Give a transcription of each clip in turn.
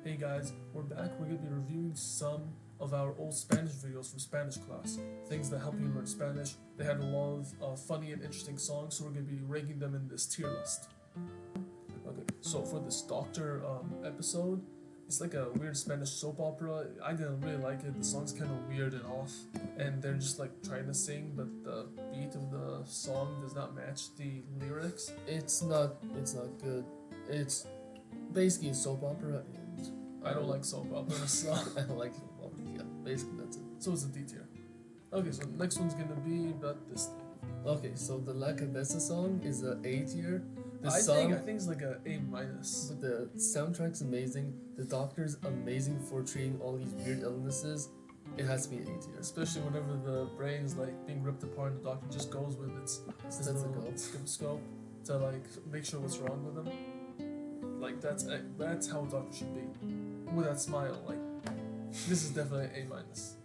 Hey guys, we're back. We're going to be reviewing some of our old Spanish videos from Spanish class. Things that help you learn Spanish. They had a lot of funny and interesting songs, so we're going to be ranking them in this tier list. Okay, so for this doctor episode, it's like a weird Spanish soap opera. I didn't really like it. The song's kind of weird and off, and they're just like trying to sing, but the beat of the song does not match the lyrics. It's not good. It's basically a soap opera, and I don't like soap operas, so I don't like soap opera. Yeah, basically that's it. so it's a D tier. Okay, so the next one's gonna be about this thing. Okay, so the La Cabeza song is a A tier. The I song, think it's like a A minus. but the soundtrack's amazing. The doctor's amazing for treating all these weird illnesses. It has to be an A tier. Especially whenever the brain is like being ripped apart, and the doctor just goes with its Stethoscope. scope to like make sure what's wrong with him. Like that's how a doctor should be, with that smile. Like this is definitely A minus.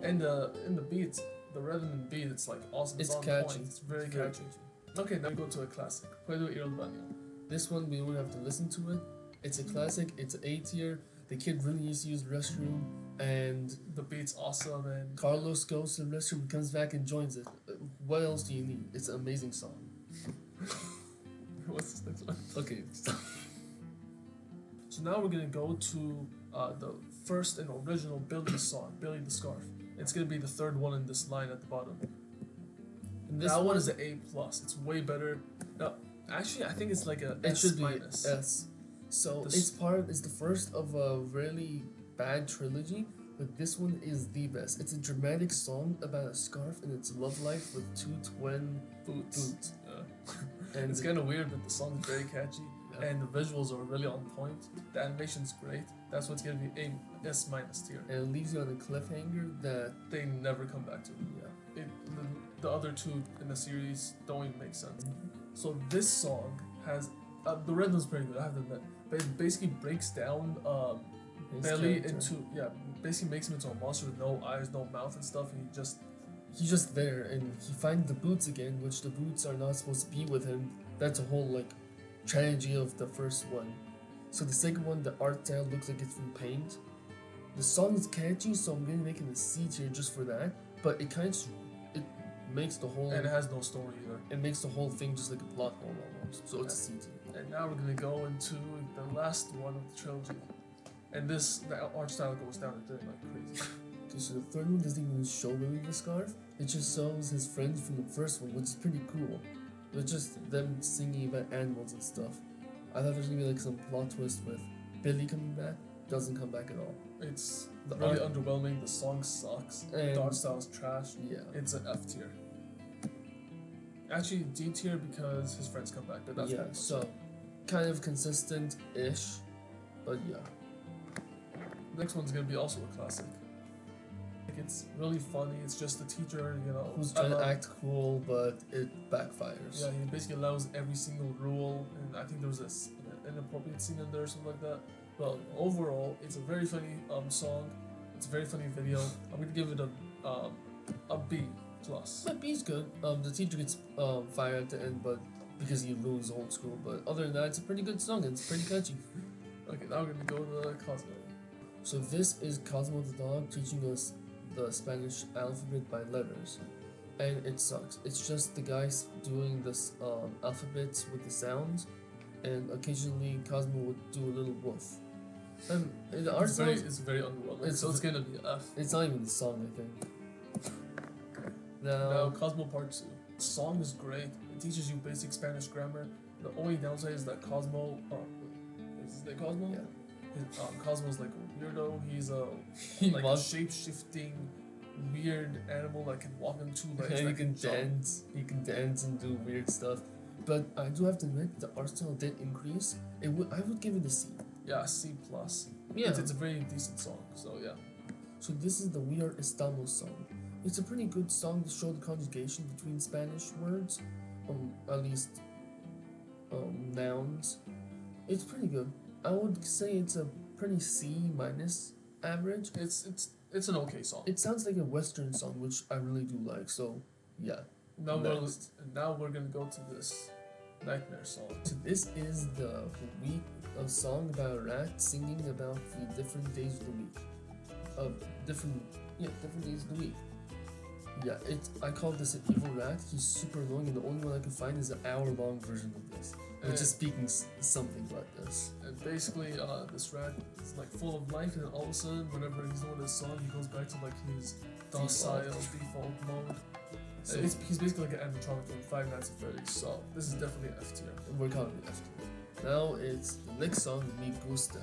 And in the beats, the rhythm and beat, it's like awesome. It's on catchy. point. It's very catchy. Okay, now we go to a classic. Puedo ir al baño. This one we don't have to listen to it. It's a classic. It's an A tier. The kid really needs to use the restroom, and The beat's awesome, and Carlos goes to the restroom, comes back, and joins it. What else do you need? It's an amazing song. what's this next one? Okay, stop. So now we're gonna go to the first and original Billy song, Billy the Scarf. It's gonna be the third one in this line at the bottom. And this That one is an A plus. It's way better. No, actually, I think it's like a It S should be minus. S. So This- it's the first of a really bad trilogy, but this one is the best. It's a dramatic song about a scarf and its love life with two twin boots. Yeah. And It's kind of weird, but the song's very catchy, Yeah. and the visuals are really on point. The animation's great. That's what's gonna be A S minus tier. and it leaves you on a cliffhanger that They never come back to. yeah. The other two in the series don't even make sense. So this song has the rhythm's pretty good, I have to admit, but it basically breaks down His Belly character. into basically makes him into a monster with no eyes, no mouth, and stuff. And He's just there, and he finds the boots again, which the boots are not supposed to be with him. That's a whole like tragedy of the first one. So the second one, the art style looks like it's from paint. The song is catchy, so I'm gonna make it a C tier just for that. But it it makes the whole and it has no story either. it makes the whole thing just like a plot hole almost. So it's a C tier. And now we're gonna go into the last one of the trilogy, and the art style goes down a bit like crazy. Okay, so the third one doesn't even show Billy the scarf. It just shows his friends from the first one, which is pretty cool. It's just them singing about animals and stuff. I thought there's gonna be like some plot twist with Billy coming back. Doesn't come back at all. It's The really art- underwhelming. The song sucks. And- The art style is trash. Yeah. It's an F tier. Actually, D tier because his friends come back, but that's Yeah, pretty much so it. kind of consistent-ish, but yeah. Next one's gonna be also a classic. Like it's really funny. It's just the teacher, Who's trying to act cool, but it backfires. Yeah, he basically allows every single rule, and I think there was an inappropriate scene in there or something like that. But overall, it's a very funny song. It's a very funny video. I'm gonna give it a B plus. But B's good. The teacher gets fired at the end, but because he ruins the whole school. But other than that, it's a pretty good song and it's pretty catchy. Okay, now we're gonna go to Cosmo. So this is Cosmo the dog teaching us the Spanish alphabet by letters, and it sucks. It's just the guys doing this alphabets with the sounds, and occasionally Cosmo would do a little woof. And the art style, It's very underwhelming. So it's gonna be an F. it's not even the song, I think. Now Cosmo Part 2. The song is great. It teaches you basic Spanish grammar. The only downside is that Cosmo, is his name Cosmo? Yeah. Cosmo's like a weirdo. He's a He like a walks- shape-shifting weird animal that can walk on two legs. And he that can jump. dance. He can dance and do weird stuff. But I do have to admit, the art style did increase. I would give it a C. Yeah, C plus. Yeah. It's a very decent song. So yeah. So this is the We Are Estamos song. It's a pretty good song to show the conjugation between Spanish words, at least nouns. It's pretty good. I would say it's a pretty C minus average. It's an okay song. It sounds like a Western song, which I really do like. So yeah. Now Next. we're gonna go to this Nightmare song. So this is the week of song about a rat singing about the different days of the week. Different days of the week. Yeah, I call this an evil rat. He's super annoying, and the only one I could find is an hour-long version of this, which is speaking something about this. And basically, this rat is like full of life, and all of a sudden, whenever he's doing this song, he goes back to like his docile default mode. So He's basically like an animatronic from Five Nights at Freddy's, so this is definitely an F tier. we're calling it F tier. Now it's the next song, Me Gusta.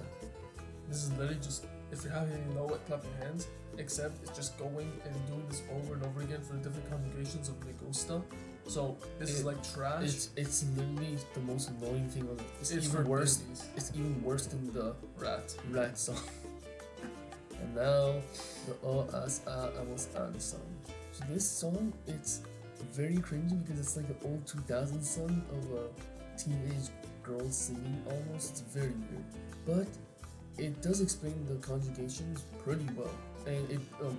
This is literally just, if you're having any low, clap your hands, except it's just going and doing this over and over again for the different conjugations of me gusta. So this is like trash. It's literally the most annoying thing on it. It's for even worse. babies. It's even worse than the Rat. song. And now the O As A Amos An song. So this song, it's very cringy because it's like an old 2000s song of a teenage girl singing almost. It's very weird, but it does explain the conjugations pretty well, and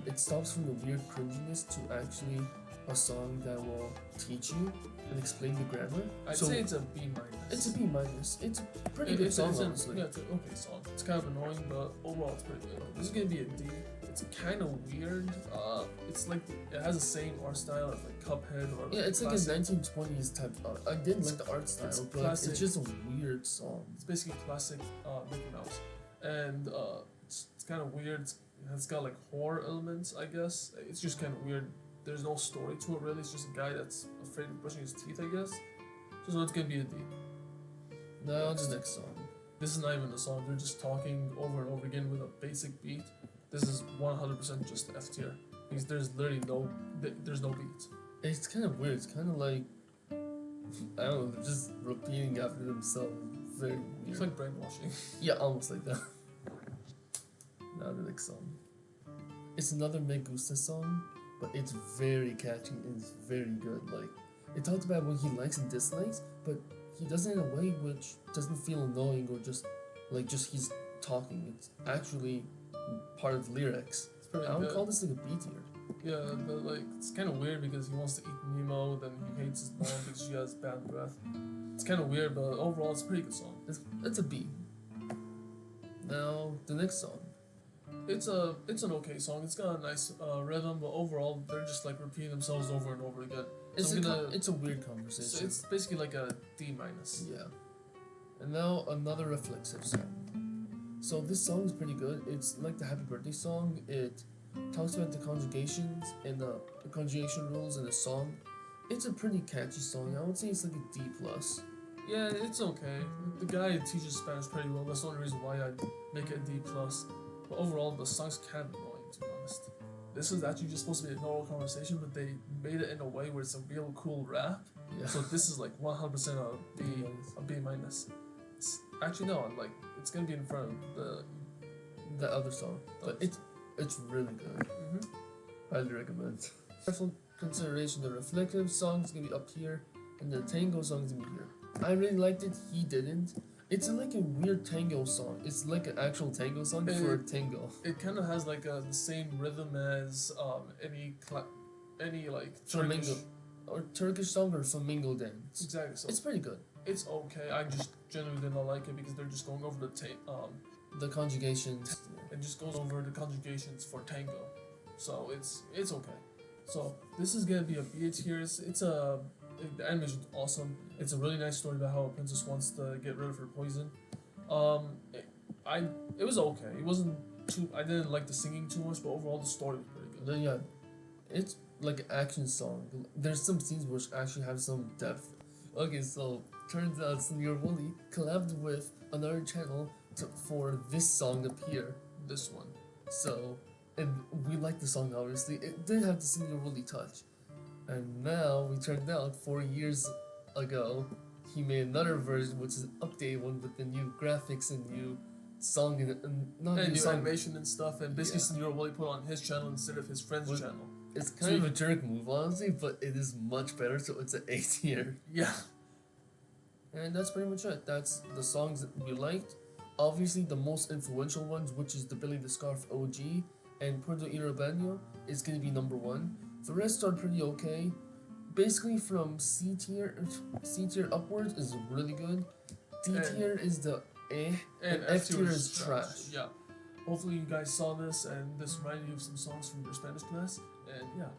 it stops from the weird cringiness to actually a song that will teach you and explain the grammar. I'd say it's a B minus. It's a B minus. It's a pretty good song, honestly. Yeah, it's an okay song. It's kind of annoying, but overall it's pretty good. This is gonna be a D. It's kind of weird. It's like it has the same art style as like Cuphead or Yeah, it's classic. like a 1920s type art. I didn't like the art style, but classic. it's just a weird song. It's basically classic Mickey Mouse, and it's kind of weird. It's got like horror elements, I guess. It's just kind of weird. There's no story to it really. It's just a guy that's afraid of brushing his teeth, I guess. So it's gonna be a D. Now the next song. This is not even a song. They're just talking over and over again with a basic beat. This is 100% just F tier because there's literally there's no beat. It's kind of weird. It's kind of like I don't know, they're just repeating after themselves. Very weird. It's like brainwashing. Yeah, almost like that. Now the next song. It's another Me Gusta song, but it's very catchy and it's very good. Like, it talks about what he likes and dislikes, but he does it in a way which doesn't feel annoying or just he's talking. It's actually part of the lyrics. It's pretty I would good. call this like a B tier. Yeah, but like it's kind of weird because he wants to eat Nemo, then he hates his mom because she has bad breath. It's kind of weird, but overall it's a pretty good song. It's a B. Now the next song. It's an okay song. It's got a nice rhythm, but overall they're just like repeating themselves over and over again. So It's a weird conversation. so it's basically like a D minus. Yeah. And now another reflexive song. So this song is pretty good. It's like the Happy Birthday song. It talks about the conjugations and the conjugation rules in the song. It's a pretty catchy song. I would say it's like a D plus. Yeah, it's okay. The guy teaches Spanish pretty well. That's the only reason why I'd make it a D plus. But overall, the song's kind of annoying, to be honest. This is actually just supposed to be a normal conversation, but they made it in a way where it's a real cool rap. Yeah. So this is like 100% a B minus. Actually no, like it's gonna be in front of the other song, but it's really good. Highly recommend. Careful consideration: the reflective song is gonna be up here, and the tango song is gonna be here. I really liked it. He didn't. It's like a weird tango song. It's like an actual tango song for a tango. It kind of has like the same rhythm as any like Flamingo or Turkish song or flamingo dance. Exactly. So It's pretty good. it's okay. I just genuinely did not like it because they're just going over The conjugations. it just goes over the conjugations for tango. So it's okay. So this is gonna be a B tier. The animation's awesome. It's a really nice story about how a princess wants to get rid of her poison. It was okay. It wasn't too. I didn't like the singing too much, but overall the story was pretty good. Yeah, it's like an action song. There's some scenes which actually have some depth. Okay, so turns out Senor Wooly collabed with another channel for this song to appear. This one. So, and we like the song obviously. It did have the Senor Wooly touch. And now we turned out 4 years ago, he made another version which is an updated one with the new graphics and new song and not And new new song. animation and stuff, and basically Yeah. Senor Wooly put on his channel instead of his friend's channel. It's kind of a jerk move, honestly, but it is much better, so it's an A tier. Yeah. And that's pretty much it. That's the songs that we liked. Obviously, the most influential ones, which is the Billy the Scarf OG and Puerto Irabano, is going to be number one. The rest are pretty okay, basically from C tier upwards is really good. D And- tier is the eh, and F tier is trash. Yeah. Hopefully you guys saw this and this reminded you of some songs from your Spanish class. And yeah,